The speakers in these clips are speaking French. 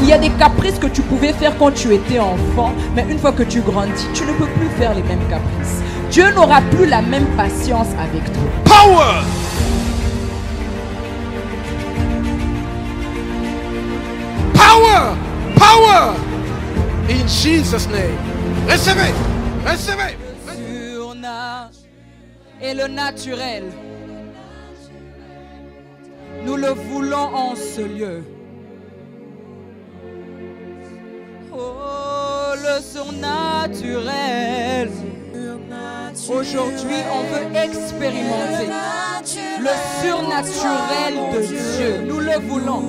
Il y a des caprices que tu pouvais faire quand tu étais enfant, mais une fois que tu grandis, tu ne peux plus faire les mêmes caprices. Dieu n'aura plus la même patience avec toi. Power. Power. Power. In Jesus' name. Recevez. Recevez. Le surnaturel et le naturel. Nous le voulons en ce lieu. Oh, le surnaturel. Aujourd'hui, on veut expérimenter le surnaturel de Dieu. Nous le voulons.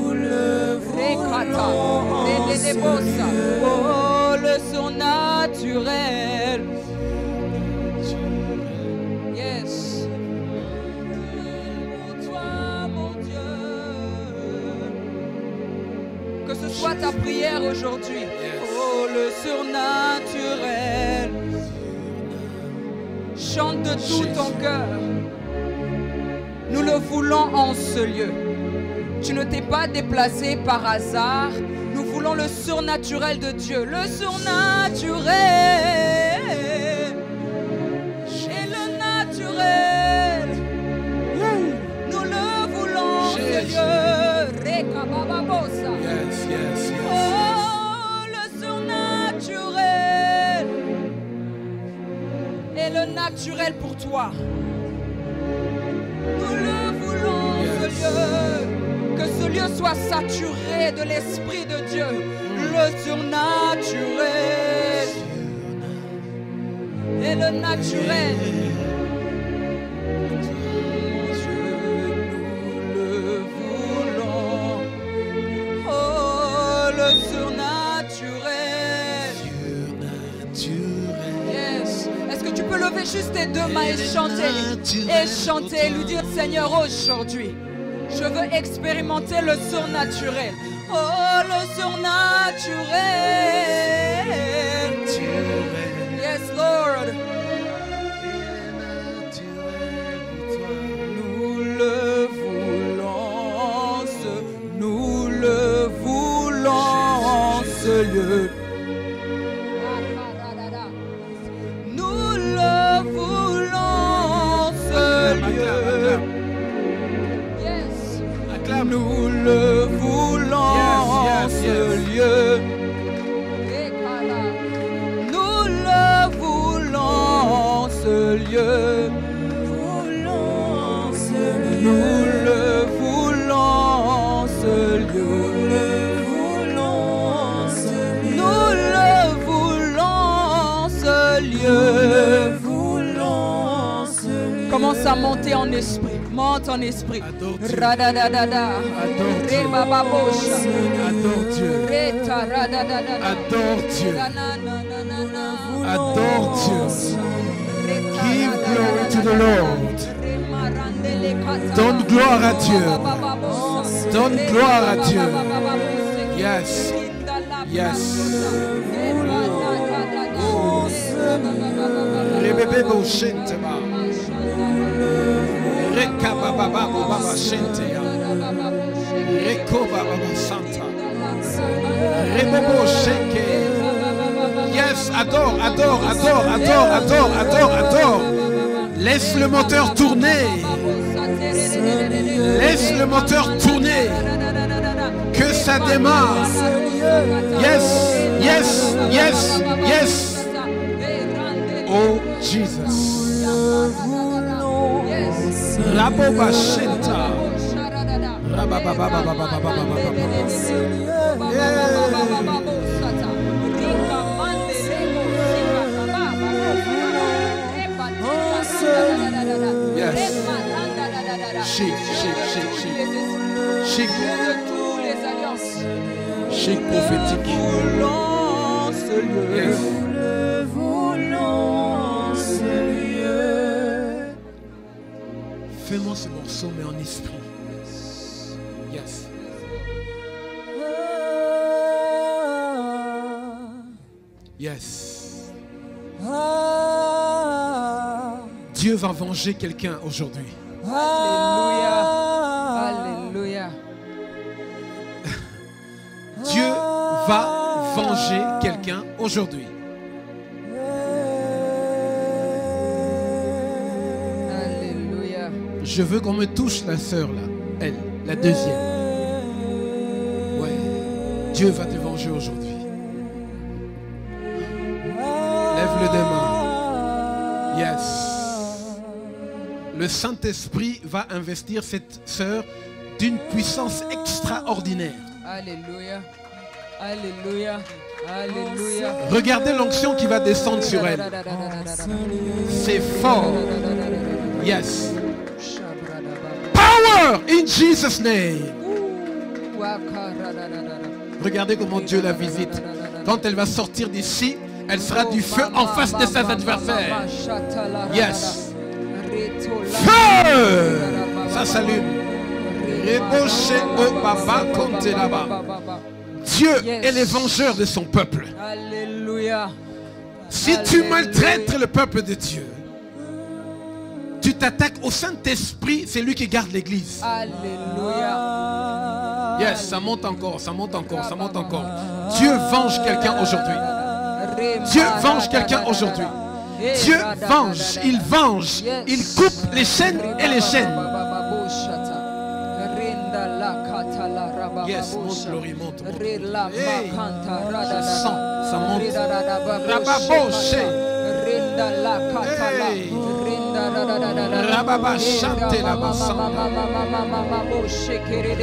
Oh, le surnaturel. Yes. Pour toi, mon Dieu. Que ce soit ta prière aujourd'hui. Oh, le surnaturel. Chante de tout ton cœur. Nous le voulons en ce lieu. Tu ne t'es pas déplacé par hasard. Nous voulons le surnaturel de Dieu. Le surnaturel. Et le naturel. Nous le voulons en ce lieu. Yes, yes, yes. Oh, le surnaturel. Et le naturel pour toi. Nous le voulons en ce lieu. Que ce lieu soit saturé de l'Esprit de Dieu. Le surnaturel. Et le naturel. Nous le voulons. Oh, le surnaturel. Yes. Est-ce que tu peux lever juste tes deux mains et chanter? Et chanter, lui dire Seigneur, aujourd'hui, je veux expérimenter le surnaturel. Oh, le surnaturel. Yes, Lord. Nous le voulons, nous le voulons, ce lieu. Nous le voulons, ce lieu. Nous le voulons en ce lieu. Nous le voulons en ce lieu. Nous le voulons en ce lieu. Nous le voulons en ce lieu. Commence à monter en esprit. Monte en esprit. Adore Dieu. Radadadada. Adore Dieu. Adore Dieu. Adore Dieu. Give glory to the Lord. Donne gloire à Dieu. Donne gloire à Dieu. Yes. Yes. Rebebe bo shentema. Reka baba baba shentea. Reko baba santa. Rebobo sheke. Yes, adore, adore, adore, adore, adore, adore, adore. Laisse le moteur tourner. Laisse le moteur tourner. Que ça démarre. Yes, yes, yes, yes. Oh Jesus. Raboba shenta. Yes. Chic, chic, chic, chic. Chic. Chic prophétique. Yes. Fais-moi ce morceau, mais en esprit. Yes. Yes. Dieu va venger quelqu'un aujourd'hui. Alléluia. Alléluia. Dieu va venger quelqu'un aujourd'hui. Alléluia. Je veux qu'on me touche la sœur là, elle, la deuxième. Ouais, Dieu va te venger aujourd'hui. Lève-le des mains. Yes. Le Saint-Esprit va investir cette sœur d'une puissance extraordinaire. Alléluia. Alléluia. Alléluia. Regardez l'onction qui va descendre sur elle. C'est fort. Yes. Power in Jesus' name. Regardez comment Dieu la visite. Quand elle va sortir d'ici, elle sera du feu en face de ses adversaires. Yes. Feu. Ça s'allume. Dieu est le vengeur de son peuple. Alléluia. Si tu maltraites le peuple de Dieu, tu t'attaques au Saint-Esprit, c'est lui qui garde l'église. Alléluia. Yes, ça monte encore, ça monte encore, ça monte encore. Dieu venge quelqu'un aujourd'hui. Dieu venge quelqu'un aujourd'hui. Dieu venge, il venge, il coupe les chaînes et les chaînes. Yes, monte, Glory, monte. Hey, je sens, ça monte. Rababoche. Hey. Rababa chante la basanda.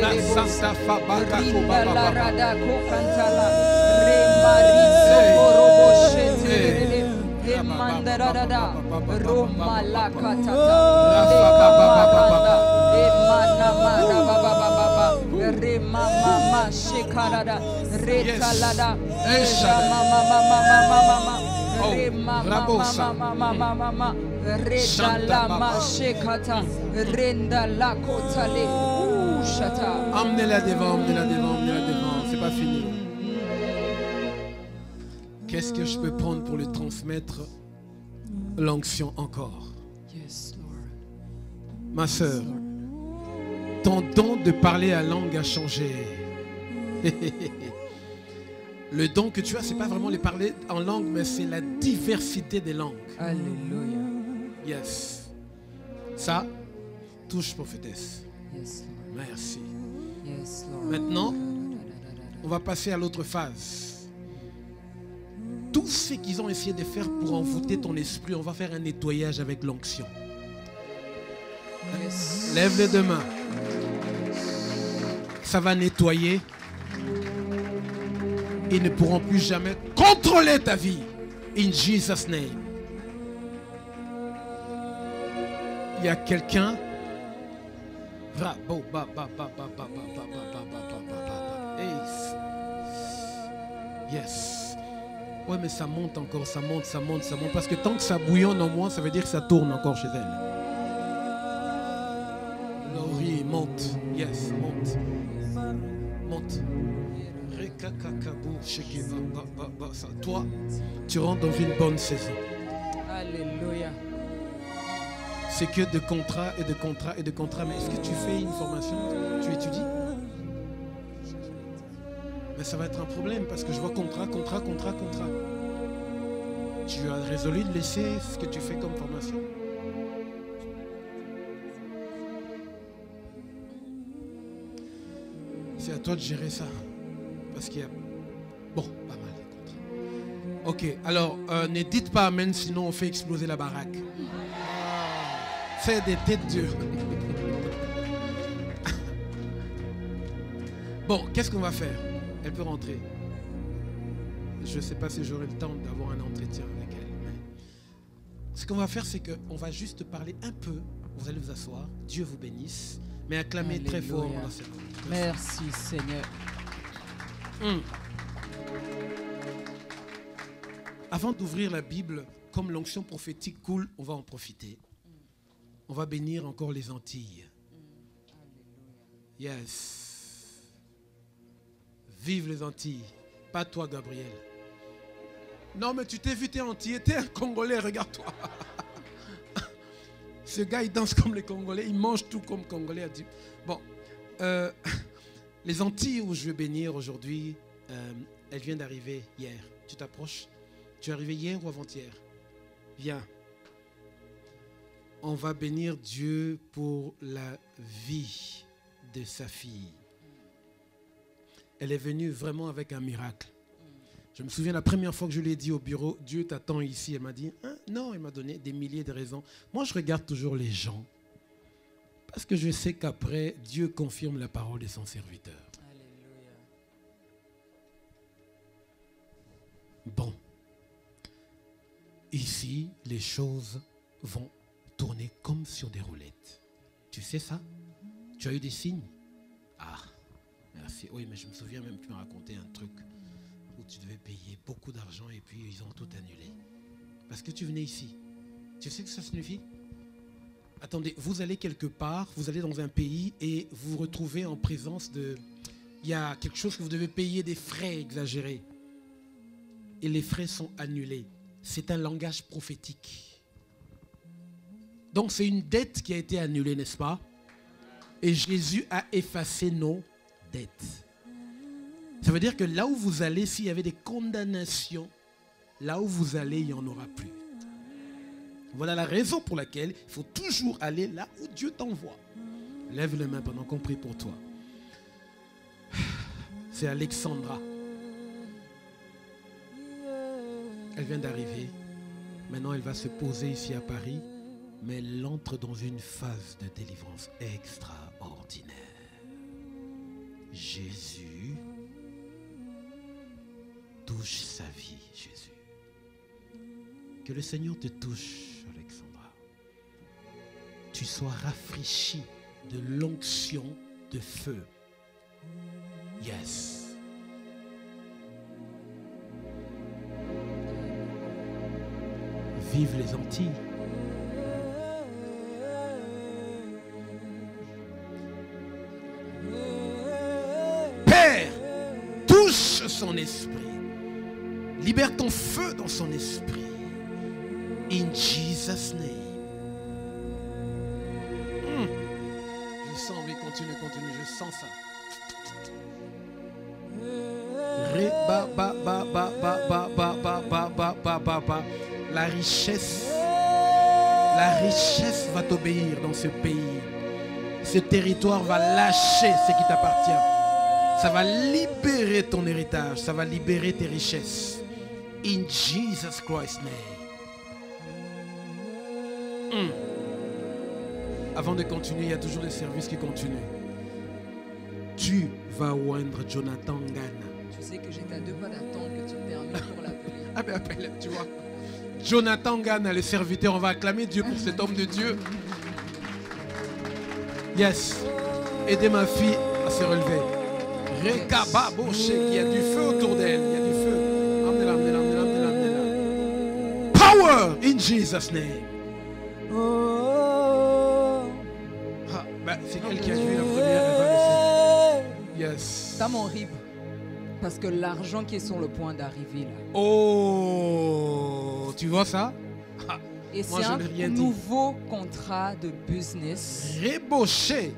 La santa fabaka kubaba. Emmenez-la devant, emmenez-la devant, emmenez-la devant. C'est pas fini. Qu'est-ce que je peux prendre pour lui transmettre l'onction encore? Ma sœur, ton don de parler à langue a changé. Le don que tu as, c'est pas vraiment les parler en langue, mais c'est la diversité des langues. Alléluia. Yes. Ça, touche prophétesse. Yes, Lord. Merci. Yes, Lord. Maintenant, on va passer à l'autre phase. Tout ce qu'ils ont essayé de faire pour envoûter ton esprit, on va faire un nettoyage avec l'onction. Yes. Lève les deux mains. Ça va nettoyer. Ils ne pourront plus jamais contrôler ta vie. In Jesus' name. Il y a quelqu'un. Yes. Ouais, mais ça monte encore, ça monte, ça monte, ça monte. Parce que tant que ça bouillonne en moi, ça veut dire que ça tourne encore chez elle. Laurie, monte. Yes, monte. Monte. Toi, tu rentres dans une bonne saison. Alléluia. C'est que de contrat et de contrat et de contrat. Mais est-ce que tu fais une formation? Tu étudies? Mais ça va être un problème parce que je vois contrat. Tu as résolu de laisser ce que tu fais comme formation? C'est à toi de gérer ça. Parce qu'il y a, bon, pas mal de contrats. Ok, alors, ne dites pas amen, sinon on fait exploser la baraque. Fais des têtes dures. Bon, qu'est-ce qu'on va faire? Elle peut rentrer. Je ne sais pas si j'aurai le temps d'avoir un entretien avec elle. Mais ce qu'on va faire, c'est qu'on va juste parler un peu. Vous allez vous asseoir. Dieu vous bénisse. Mais acclamez Alléluia. très fort mon Seigneur. Merci Seigneur. Avant d'ouvrir la Bible, comme l'onction prophétique coule, on va en profiter. On va bénir encore les Antilles. Yes. Vive les Antilles. Pas toi, Gabriel. Non, mais tu t'es vu, t'es Antillais, t'es un Congolais, regarde-toi. Ce gars, il danse comme les Congolais, il mange tout comme Congolais. Bon, les Antilles où je vais bénir aujourd'hui, Elle vient d'arriver hier. Tu t'approches. Tu es arrivé hier ou avant-hier? Viens. On va bénir Dieu pour la vie de sa fille. Elle est venue vraiment avec un miracle. Je me souviens la première fois que je lui ai dit au bureau, Dieu t'attend ici. Elle m'a dit, hein? Non, elle m'a donné des milliers de raisons. Moi, je regarde toujours les gens. Parce que je sais qu'après, Dieu confirme la parole de son serviteur. Alléluia. Bon. Ici, les choses vont tourner comme sur des roulettes. Tu sais ça? Tu as eu des signes? Ah, merci. Oui, mais je me souviens même que tu m'as raconté un truc où tu devais payer beaucoup d'argent et puis ils ont tout annulé. Parce que tu venais ici. Tu sais ce que ça signifie? Attendez, vous allez quelque part, vous allez dans un pays et vous vous retrouvez en présence de... Il y a quelque chose que vous devez payer, des frais exagérés. Et les frais sont annulés. C'est un langage prophétique. Donc c'est une dette qui a été annulée, n'est-ce pas? Et Jésus a effacé nos dettes. Ça veut dire que là où vous allez, s'il y avait des condamnations, là où vous allez, il n'y en aura plus. Voilà la raison pour laquelle il faut toujours aller là où Dieu t'envoie. Lève les mains pendant qu'on prie pour toi. C'est Alexandra. Elle vient d'arriver. Maintenant, elle va se poser ici à Paris. Mais elle entre dans une phase de délivrance extraordinaire. Jésus touche sa vie, Jésus. Que le Seigneur te touche, Alexandra. Tu sois rafraîchi de l'onction de feu. Yes. Vive les Antilles. Père, touche son esprit. Libère ton feu dans son esprit. In Jesus' name. Je sens, oui, continue, je sens ça. Ré, ba, ba, ba, ba, ba, ba, ba, ba, ba, ba, ba, ba, ba. La richesse va t'obéir dans ce pays. Ce territoire va lâcher ce qui t'appartient. Ça va libérer ton héritage. Ça va libérer tes richesses. In Jesus Christ's name. Avant de continuer, il y a toujours des services qui continuent. Tu vas oindre Jonathan Ngana. Tu sais que j'étais à 2 pas d'attendre que tu me permets pour l'appeler. Ah ben appelle, tu vois. Jonathan Ngana, le serviteur, on va acclamer Dieu pour cet homme de Dieu. Yes. Aidez ma fille à se relever. Rekaba Boche, il y a du feu autour d'elle. Il y a du feu. Emmenez-la. Power in Jesus' name. Ah, ben, c'est elle qui a vu la première, elle va laisser. Yes. T'as mon rib. Parce que l'argent qui est sur le point d'arriver là. Oh, tu vois ça? Et c'est un nouveau contrat de business. Rébauché.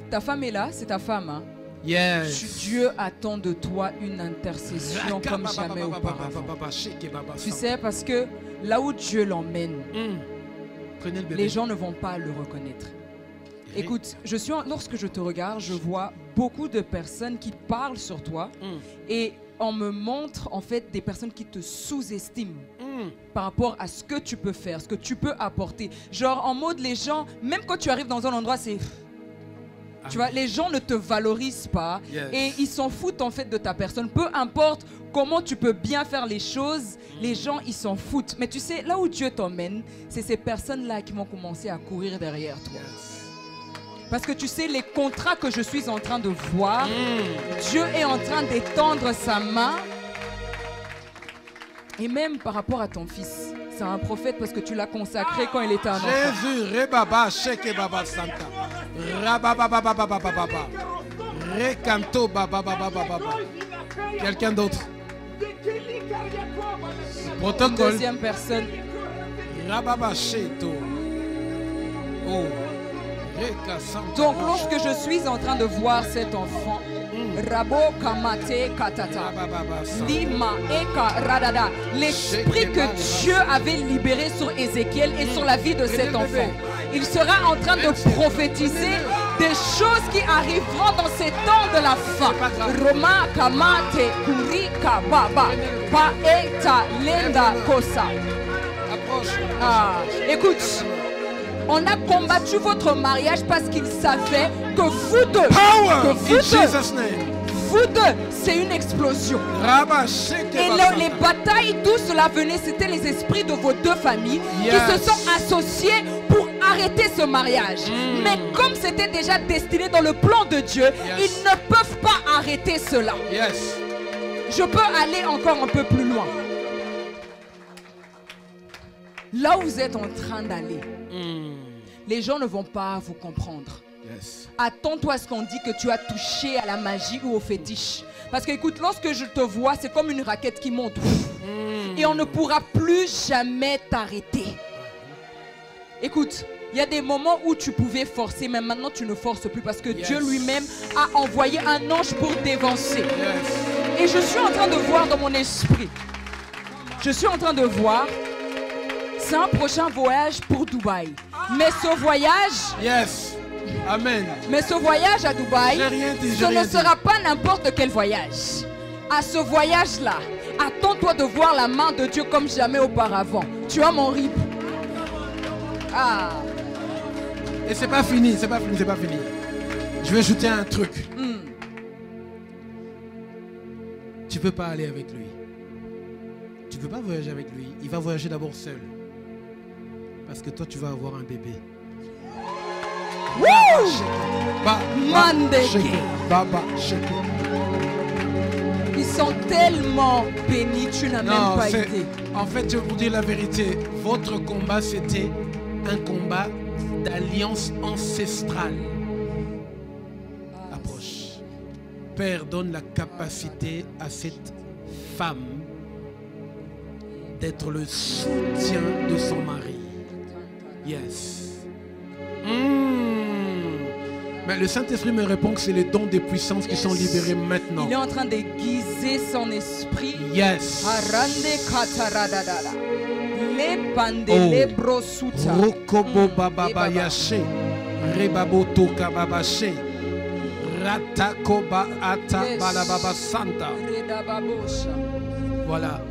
Ta femme est là, c'est ta femme. Hein? Yes. Dieu attend de toi une intercession comme jamais auparavant. Tu sais, parce que là où Dieu l'emmène, les gens ne vont pas le reconnaître. Écoute, lorsque je te regarde, je vois beaucoup de personnes qui parlent sur toi et on me montre en fait des personnes qui te sous-estiment par rapport à ce que tu peux faire, ce que tu peux apporter. Genre en mode les gens, même quand tu arrives dans un endroit, c'est... Tu vois, les gens ne te valorisent pas et ils s'en foutent en fait de ta personne. Peu importe comment tu peux bien faire les choses, les gens ils s'en foutent. Mais tu sais, là où Dieu t'emmène, c'est ces personnes-là qui vont commencer à courir derrière toi. Parce que tu sais, les contrats que je suis en train de voir, Dieu est en train d'étendre sa main. Et même par rapport à ton fils, c'est un prophète parce que tu l'as consacré quand il était un enfant. Jésus, Rebaba, Sheke Baba Santa. Rabababababababa. Rekanto Babababababa. Quelqu'un d'autre? Protocole. Deuxième personne. Rababa Sheto. Oh. Donc lorsque je suis en train de voir cet enfant, Rabo Kamate Katata, Lima Eka Radada, l'esprit que Dieu avait libéré sur Ézéchiel et sur la vie de cet enfant, il sera en train de prophétiser des choses qui arriveront dans ces temps de la fin. Roma Kamate Kurika Baba Paeta Lenda Kosa. Écoute, on a combattu votre mariage parce qu'il savait que vous deux, c'est une explosion. Et les batailles, d'où cela venait, c'était les esprits de vos deux familles qui se sont associés pour arrêter ce mariage. Mais comme c'était déjà destiné dans le plan de Dieu, ils ne peuvent pas arrêter cela. Je peux aller encore un peu plus loin. Là où vous êtes en train d'aller, les gens ne vont pas vous comprendre. Attends-toi à ce qu'on dit que tu as touché à la magie ou au fétiche. Parce que écoute, lorsque je te vois, c'est comme une raquette qui monte. Et on ne pourra plus jamais t'arrêter. Écoute, il y a des moments où tu pouvais forcer, mais maintenant tu ne forces plus parce que Dieu lui-même a envoyé un ange pour t'évancer. Et je suis en train de voir dans mon esprit. Je suis en train de voir. C'est un prochain voyage pour Dubaï. Mais ce voyage... Amen. Mais ce voyage à Dubaï, ce ne sera pas n'importe quel voyage. À ce voyage-là, attends-toi de voir la main de Dieu comme jamais auparavant. Tu as mon rib. Et c'est pas fini, c'est pas fini. Je vais ajouter un truc. Tu peux pas aller avec lui. Tu peux pas voyager avec lui. Il va voyager d'abord seul. Parce que toi, tu vas avoir un bébé. Ils sont tellement bénis, tu n'as même pas été. En fait, je vais vous dire la vérité. Votre combat, c'était un combat d'alliance ancestrale. Approche. Père, donne la capacité à cette femme d'être le soutien de son mari. Mais le Saint-Esprit me répond que c'est les dons des puissances qui sont libérés maintenant. Il est en train d'aiguiser son esprit. Rokobo baba yashe, rebabo toka baba she, ratakoba ata balababa santa. Voilà.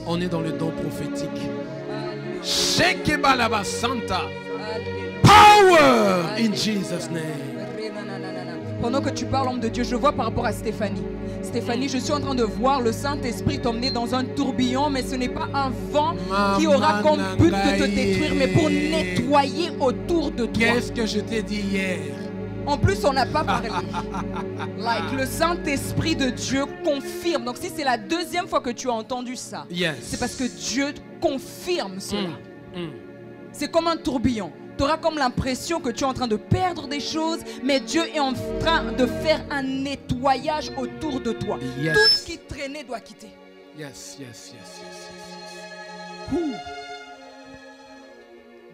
On est dans le don prophétique. Sheke balaba santa. Power in Jesus' name. Pendant que tu parles, homme de Dieu, je vois par rapport à Stéphanie. Stéphanie, je suis en train de voir le Saint-Esprit t'emmener dans un tourbillon, mais ce n'est pas un vent qui aura comme but de te détruire, mais pour nettoyer autour de toi. Qu'est-ce que je t'ai dit hier? En plus, on n'a pas parlé. Le Saint-Esprit de Dieu confirme. Donc si c'est la deuxième fois que tu as entendu ça, c'est parce que Dieu confirme cela. C'est comme un tourbillon. Tu auras comme l'impression que tu es en train de perdre des choses, mais Dieu est en train de faire un nettoyage autour de toi. Tout ce qui traînait doit quitter.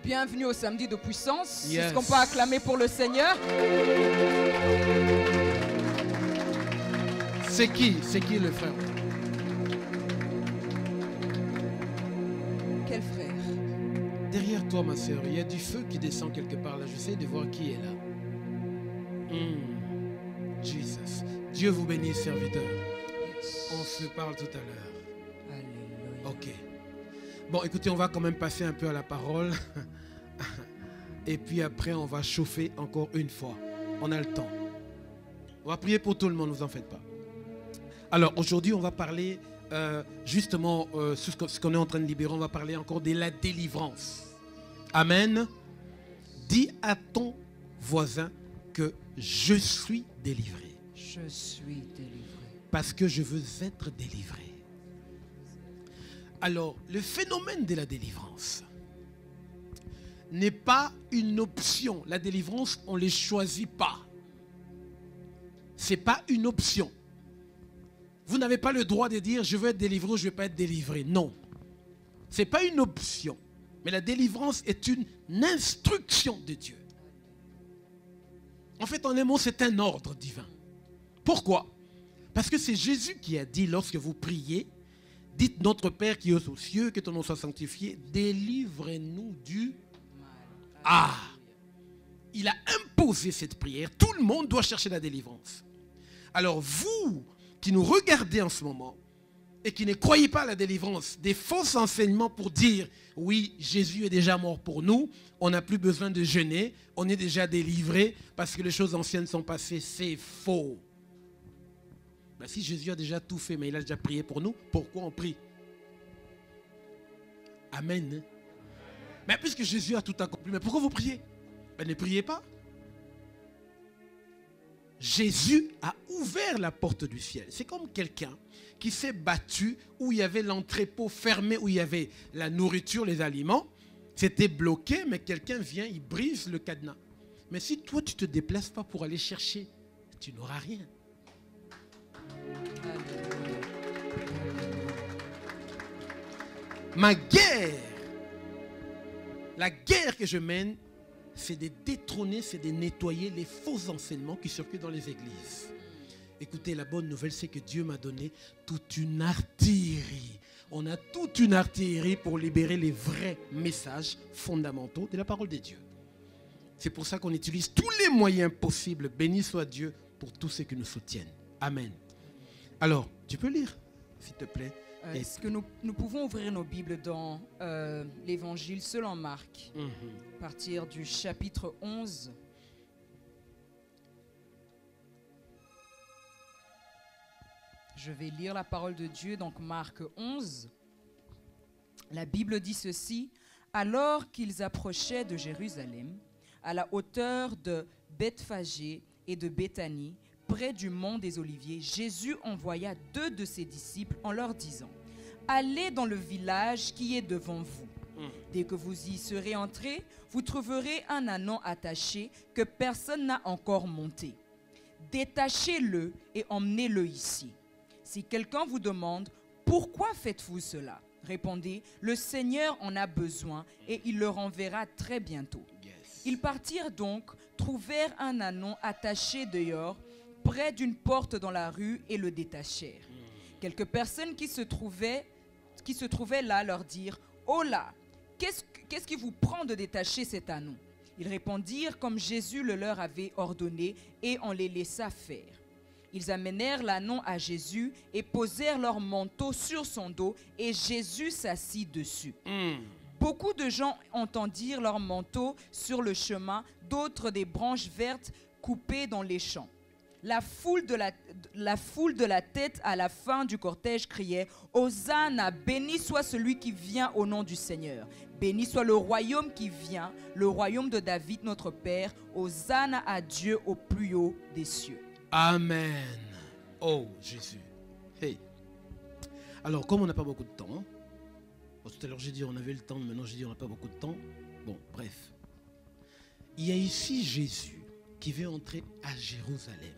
Bienvenue au samedi de puissance. Est-ce qu'on peut acclamer pour le Seigneur? C'est qui le frère? Quel frère? Derrière toi, ma soeur, il y a du feu qui descend quelque part là. J'essaie de voir qui est là. Jesus. Dieu vous bénisse, serviteur. On se parle tout à l'heure. Alléluia. Ok. Bon, écoutez, on va quand même passer un peu à la parole. Et puis après, on va chauffer encore une fois. On a le temps. On va prier pour tout le monde, ne vous en faites pas. Alors, aujourd'hui, on va parler justement ce qu'on est en train de libérer. On va parler encore de la délivrance. Amen. Dis à ton voisin que je suis délivré. Je suis délivré. Parce que je veux être délivré. Alors, le phénomène de la délivrance n'est pas une option. La délivrance, on ne les choisit pas. Ce n'est pas une option. Vous n'avez pas le droit de dire je veux être délivré ou je ne veux pas être délivré. Non. Ce n'est pas une option. Mais la délivrance est une instruction de Dieu. En fait, en un mot, c'est un ordre divin. Pourquoi? Parce que c'est Jésus qui a dit, lorsque vous priez, dites notre Père qui est aux cieux, que ton nom soit sanctifié, délivre-nous du mal. Ah! Il a imposé cette prière. Tout le monde doit chercher la délivrance. Alors vous qui nous regardez en ce moment et qui ne croyez pas à la délivrance, des faux enseignements pour dire oui, Jésus est déjà mort pour nous, on n'a plus besoin de jeûner, on est déjà délivré parce que les choses anciennes sont passées, c'est faux. Ben, si Jésus a déjà tout fait, mais il a déjà prié pour nous, pourquoi on prie? Amen. Mais puisque Jésus a tout accompli, mais pourquoi vous priez? Ben, ne priez pas. Jésus a ouvert la porte du ciel. C'est comme quelqu'un qui s'est battu où il y avait l'entrepôt fermé, où il y avait la nourriture, les aliments. C'était bloqué, mais quelqu'un vient, il brise le cadenas. Mais si toi, tu ne te déplaces pas pour aller chercher, tu n'auras rien. Ma guerre, la guerre que je mène, c'est de détrôner, c'est de nettoyer les faux enseignements qui circulent dans les églises. Écoutez, la bonne nouvelle, c'est que Dieu m'a donné toute une artillerie. On a toute une artillerie pour libérer les vrais messages fondamentaux de la parole de Dieu. C'est pour ça qu'on utilise tous les moyens possibles. Béni soit Dieu pour tous ceux qui nous soutiennent. Amen. Alors, tu peux lire, s'il te plaît. Est-ce que nous pouvons ouvrir nos Bibles dans l'Évangile selon Marc, à partir du chapitre 11. Je vais lire la parole de Dieu, donc Marc 11. La Bible dit ceci: alors qu'ils approchaient de Jérusalem, à la hauteur de Bethphagée et de Béthanie, près du mont des Oliviers, Jésus envoya 2 de ses disciples en leur disant: allez dans le village qui est devant vous. Dès que vous y serez entrés, vous trouverez un ânon attaché que personne n'a encore monté. Détachez-le et emmenez-le ici. Si quelqu'un vous demande: pourquoi faites-vous cela? Répondez: le Seigneur en a besoin et il le renverra très bientôt. Ils partirent donc, trouvèrent un ânon attaché dehors, près d'une porte dans la rue, et le détachèrent. Quelques personnes qui se trouvaient là leur dirent: oh là, qu'est-ce qui vous prend de détacher cet ânon? Ils répondirent comme Jésus le leur avait ordonné, et on les laissa faire. Ils amenèrent l'ânon à Jésus et posèrent leur manteau sur son dos, et Jésus s'assit dessus. Beaucoup de gens entendirent leur manteau sur le chemin, d'autres des branches vertes coupées dans les champs. La foule de la tête à la fin du cortège criait: Hosanna, béni soit celui qui vient au nom du Seigneur. Béni soit le royaume qui vient, le royaume de David notre Père. Hosanna à Dieu au plus haut des cieux. Amen. Oh Jésus. Hey. Alors, comme on n'a pas beaucoup de temps, tout à l'heure j'ai dit on avait le temps, maintenant j'ai dit on n'a pas beaucoup de temps. Bon, bref. Il y a ici Jésus qui veut entrer à Jérusalem.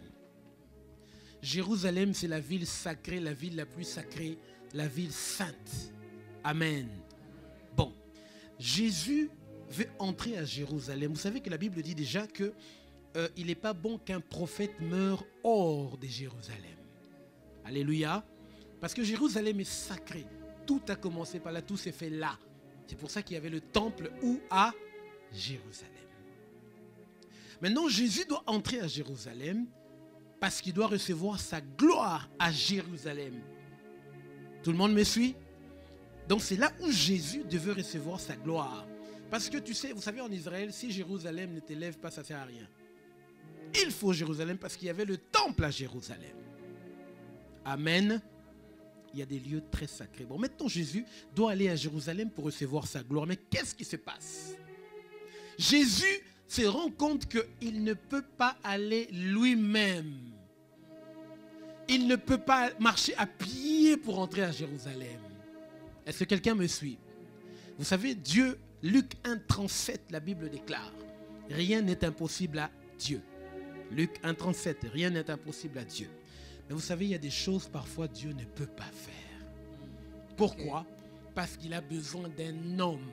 Jérusalem, c'est la ville sacrée, la ville la plus sacrée, la ville sainte. Amen. Bon, Jésus veut entrer à Jérusalem. Vous savez que la Bible dit déjà que il n'est pas bon qu'un prophète meure hors de Jérusalem. Alléluia. Parce que Jérusalem est sacré. Tout a commencé par là, tout s'est fait là. C'est pour ça qu'il y avait le temple où? À Jérusalem. Maintenant, Jésus doit entrer à Jérusalem parce qu'il doit recevoir sa gloire à Jérusalem. Tout le monde me suit? Donc c'est là où Jésus devait recevoir sa gloire. Parce que tu sais, vous savez en Israël, si Jérusalem ne t'élève pas, ça ne sert à rien. Il faut Jérusalem parce qu'il y avait le temple à Jérusalem. Amen. Il y a des lieux très sacrés. Bon, maintenant Jésus doit aller à Jérusalem pour recevoir sa gloire. Mais qu'est-ce qui se passe? Jésus se rend compte qu'il ne peut pas aller lui-même. Il ne peut pas marcher à pied pour entrer à Jérusalem. Est-ce que quelqu'un me suit? Vous savez, Dieu, Luc 1,37, la Bible déclare: rien n'est impossible à Dieu. Luc 1,37, rien n'est impossible à Dieu. Mais vous savez, il y a des choses parfois Dieu ne peut pas faire. Pourquoi? Parce qu'il a besoin d'un homme.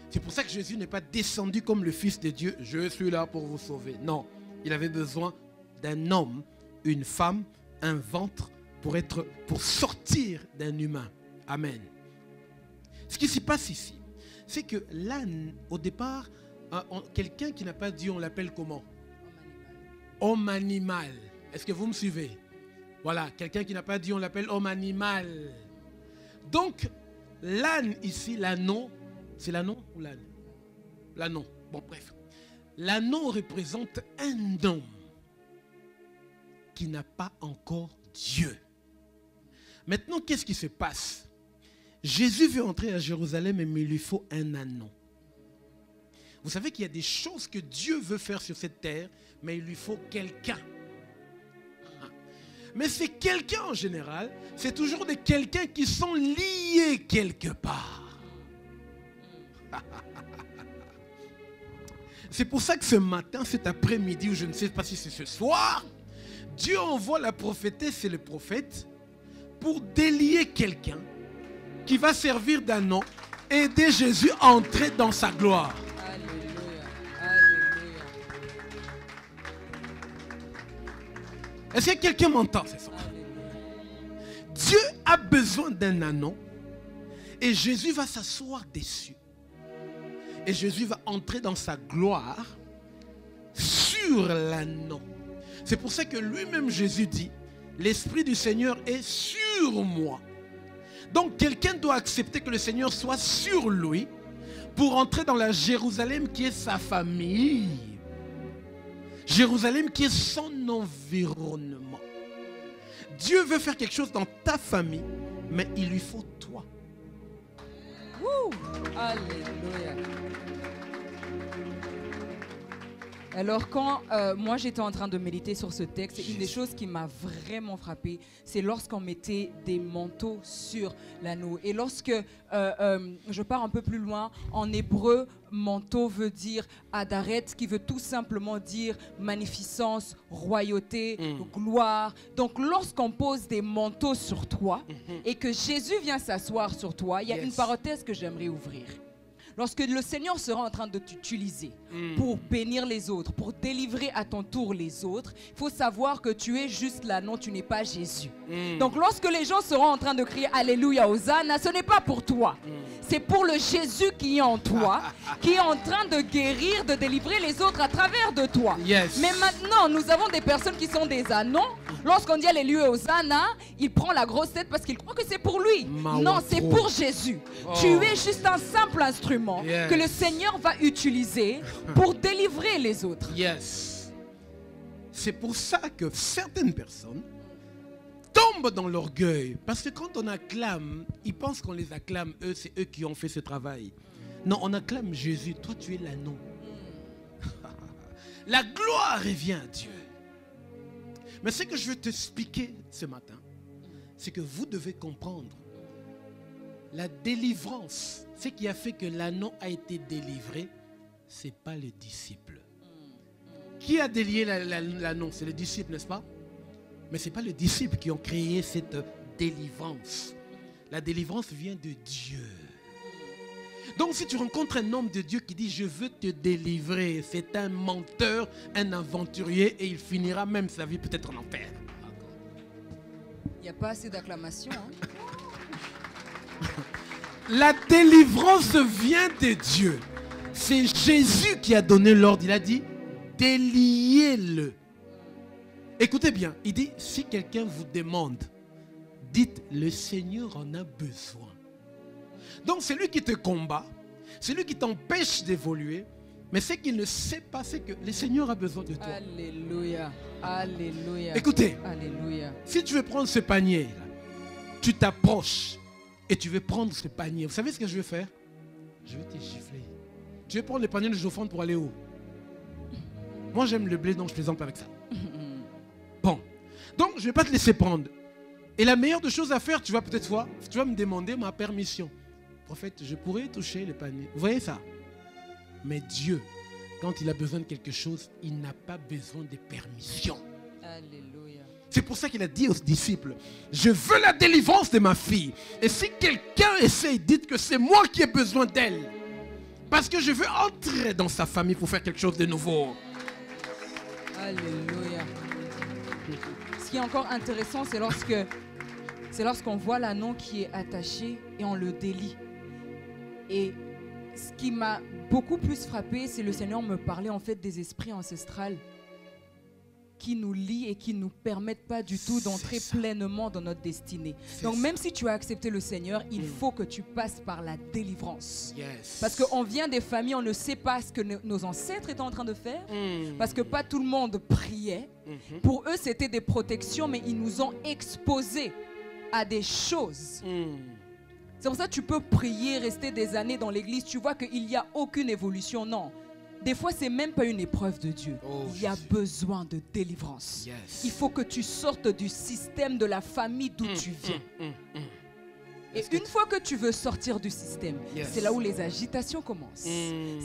C'est pour ça que Jésus n'est pas descendu comme le Fils de Dieu. Je suis là pour vous sauver. Non, il avait besoin d'un homme, une femme, un ventre pour sortir d'un humain. Amen. Ce qui se passe ici, c'est que l'âne, au départ, quelqu'un qui n'a pas Dieu, on l'appelle comment? Homme animal. Est-ce que vous me suivez? Voilà, quelqu'un qui n'a pas Dieu, on l'appelle homme animal. Donc, l'âne ici, l'ânon, c'est l'ânon ou l'âne? L'ânon, bon bref. L'ânon représente un homme qui n'a pas encore Dieu. Maintenant, qu'est-ce qui se passe? Jésus veut entrer à Jérusalem, mais il lui faut un ânon. Vous savez qu'il y a des choses que Dieu veut faire sur cette terre, mais il lui faut quelqu'un. Mais c'est quelqu'un en général, c'est toujours des quelqu'un qui sont liés quelque part. C'est pour ça que ce matin, cet après-midi, ou je ne sais pas si c'est ce soir, Dieu envoie la prophétesse et le prophète pour délier quelqu'un qui va servir d'ânon, aider Jésus à entrer dans sa gloire. Alléluia. Alléluia. Est-ce que quelqu'un m'entend ce soir? Dieu a besoin d'un ânon et Jésus va s'asseoir dessus. Et Jésus va entrer dans sa gloire sur l'ânon. C'est pour ça que lui-même Jésus dit, l'Esprit du Seigneur est sur moi. Donc quelqu'un doit accepter que le Seigneur soit sur lui pour entrer dans la Jérusalem qui est sa famille. Jérusalem qui est son environnement. Dieu veut faire quelque chose dans ta famille, mais il lui faut toi. Wouh! Alléluia. Alors quand moi j'étais en train de méditer sur ce texte, une des choses qui m'a vraiment frappée, c'est lorsqu'on mettait des manteaux sur l'anneau. Et lorsque je pars un peu plus loin, en hébreu, manteau veut dire adaret, qui veut tout simplement dire magnificence, royauté, gloire. Donc lorsqu'on pose des manteaux sur toi et que Jésus vient s'asseoir sur toi, il y a une parenthèse que j'aimerais ouvrir. Lorsque le Seigneur sera en train de t'utiliser pour bénir les autres, pour délivrer à ton tour les autres, il faut savoir que tu es juste là, non, tu n'es pas Jésus. Donc lorsque les gens seront en train de crier Alléluia, Hosanna, ce n'est pas pour toi. C'est pour le Jésus qui est en toi, qui est en train de guérir, de délivrer les autres à travers de toi. Mais maintenant, nous avons des personnes qui sont des anons. Lorsqu'on dit Alléluia, Hosanna, il prend la grosse tête parce qu'il croit que c'est pour lui. Non, c'est pour Jésus. Tu es juste un simple instrument que le Seigneur va utiliser pour délivrer les autres. C'est pour ça que certaines personnes tombent dans l'orgueil. Parce que quand on acclame, ils pensent qu'on les acclame, eux, c'est eux qui ont fait ce travail. Non, on acclame Jésus. Toi, tu es l'ânon. La gloire revient à Dieu. Mais ce que je veux t'expliquer ce matin, c'est que vous devez comprendre la délivrance. Ce qui a fait que l'ânon a été délivré, ce n'est pas le disciple. Qui a délié l'ânon? C'est le disciple, n'est-ce pas? Mais ce n'est pas les disciples qui ont créé cette délivrance. La délivrance vient de Dieu. Donc si tu rencontres un homme de Dieu qui dit « Je veux te délivrer », c'est un menteur, un aventurier et il finira même sa vie peut-être en enfer. Il n'y a pas assez d'acclamation. La délivrance vient de Dieu. C'est Jésus qui a donné l'ordre. Il a dit « Déliez-le ». Écoutez bien, il dit, si quelqu'un vous demande, dites, le Seigneur en a besoin. Donc c'est lui qui te combat, c'est lui qui t'empêche d'évoluer, mais ce qu'il ne sait pas, c'est que le Seigneur a besoin de toi. Alléluia, alléluia. Écoutez, alléluia. Si tu veux prendre ce panier, tu t'approches et tu veux prendre ce panier. Vous savez ce que je vais faire? Je vais te gifler. Tu veux prendre le panier de offrandes pour aller où? Moi j'aime le blé, donc je plaisante avec ça. Bon, donc je ne vais pas te laisser prendre. Et la meilleure des choses à faire, tu vas peut-être voir, tu vas me demander ma permission. Prophète, je pourrais toucher le panier. Vous voyez ça? Mais Dieu, quand il a besoin de quelque chose, il n'a pas besoin de permission. Alléluia. C'est pour ça qu'il a dit aux disciples, je veux la délivrance de ma fille. Et si quelqu'un essaye, dites que c'est moi qui ai besoin d'elle. Parce que je veux entrer dans sa famille pour faire quelque chose de nouveau. Alléluia. Ce qui est encore intéressant, c'est lorsqu'on voit l'anneau qui est attaché et on le délie. Et ce qui m'a beaucoup plus frappé, c'est le Seigneur me parlait en fait des esprits ancestrales qui nous lient et qui ne nous permettent pas du tout d'entrer pleinement dans notre destinée. Donc même si tu as accepté le Seigneur, il faut que tu passes par la délivrance. Parce qu'on vient des familles, on ne sait pas ce que nos ancêtres étaient en train de faire. Parce que pas tout le monde priait. Pour eux, c'était des protections, mais ils nous ont exposés à des choses. C'est pour ça que tu peux prier, rester des années dans l'église. Tu vois qu'il n'y a aucune évolution. Non. Des fois, ce n'est même pas une épreuve de Dieu. Il y a besoin de délivrance. Il faut que tu sortes du système de la famille d'où tu viens. Et une fois que tu veux sortir du système, c'est là où les agitations commencent.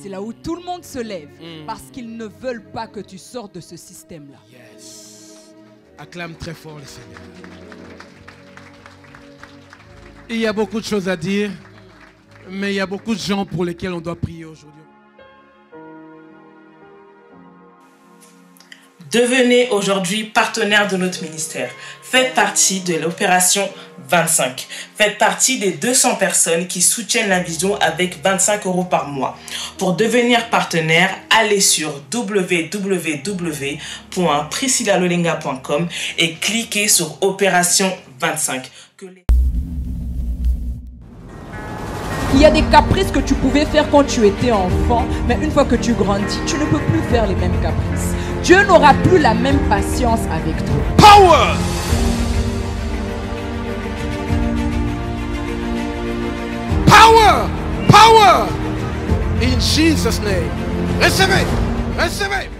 C'est là où tout le monde se lève parce qu'ils ne veulent pas que tu sortes de ce système-là. Acclame très fort le Seigneur. Il y a beaucoup de choses à dire, mais il y a beaucoup de gens pour lesquels on doit prier aujourd'hui. Devenez aujourd'hui partenaire de notre ministère. Faites partie de l'opération 25. Faites partie des 200 personnes qui soutiennent la vision avec 25 € par mois. Pour devenir partenaire, allez sur www.priscillalolenga.com et cliquez sur opération 25. Il y a des caprices que tu pouvais faire quand tu étais enfant, mais une fois que tu grandis, tu ne peux plus faire les mêmes caprices. Dieu n'aura plus la même patience avec toi. Power! Power! Power! In Jesus' name. Recevez! Recevez!